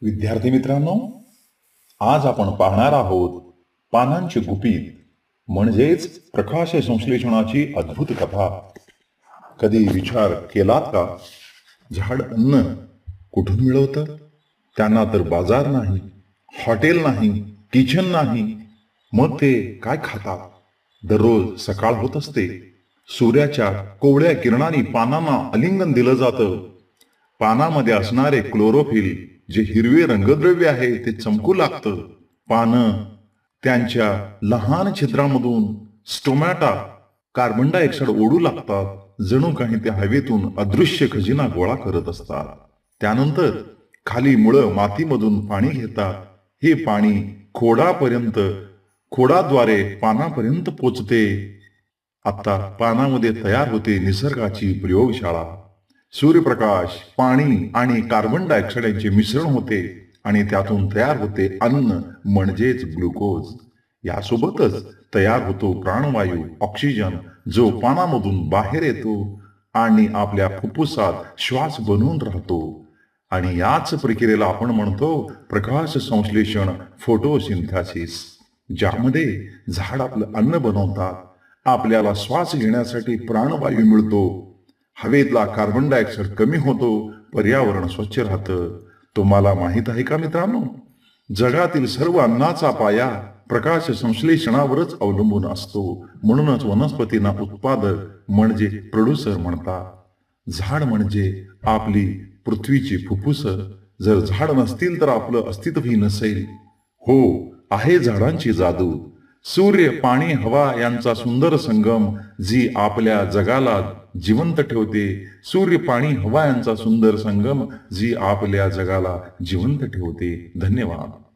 विद्यार्थी मित्रांनो, आज आपण पाहणार आहोत पानांची गुपित म्हणजेच प्रकाश संश्लेषणाची अद्भुत कथा. कधी विचार केलात का, झाड अन्न कुठून मिळवतं? त्यांना तर बाजार नाही, हॉटेल नाही, किचन नाही. मग ते काय खातात? दररोज सकाळ होत असते, सूर्याच्या कोवळ्या किरणांनी पानांना आलिंगन दिलं जातं. पानामध्ये असणारे क्लोरोफिल, जे हिरवे रंगद्रव्य आहे, ते चमकू लागतं. पानं त्यांच्या लहान छिद्रामधून स्टोमॅटा कार्बन डायऑक्साईड ओढू लागतात. जणू काही त्या हवेतून अदृश्य खजिना गोळा करत असतात. त्यानंतर खाली मुळं मातीमधून पाणी घेतात. हे पाणी खोडाद्वारे पानापर्यंत पोचते. आता पानामध्ये तयार होते निसर्गाची प्रयोगशाळा. सूर्यप्रकाश, पाणी आणि कार्बन डायऑक्साईड यांचे मिश्रण होते आणि त्यातून तयार होते अन्न म्हणजेच ग्लुकोज. यासोबतच तयार होतो प्राणवायू ऑक्सिजन, जो पानामधून बाहेर येतो आणि आपल्या फुफ्फुसात श्वास बनवून राहतो. आणि याच प्रक्रियेला आपण म्हणतो प्रकाश संश्लेषण, फोटोसिंथेसिस, ज्यामध्ये झाड आपलं अन्न बनवतात. आपल्याला श्वास घेण्यासाठी प्राणवायू मिळतो, हवेतला कार्बन डायऑक्साईड कमी होतो, पर्यावरण स्वच्छ राहतं. तुम्हाला माहित आहे का मित्रांनो, जगातील सर्व अन्नाचा पाया प्रकाश संश्लेषणावरच अवलंबून असतो. म्हणूनच वनस्पतींना उत्पादक म्हणजे प्रोड्युसर म्हणतात. झाड म्हणजे आपली पृथ्वीची फुफ्फुस. जर झाड नसतील तर आपलं अस्तित्वही नसेल. हो, आहे झाडांची जादू. सूर्य, पाणी, हवा यांचा सुंदर संगम, जी आपल्या जगाला जिवंत ठेवते. सूर्य, पाणी, हवा यांचा सुंदर संगम, जी आपल्या जगाला जिवंत ठेवते. धन्यवाद.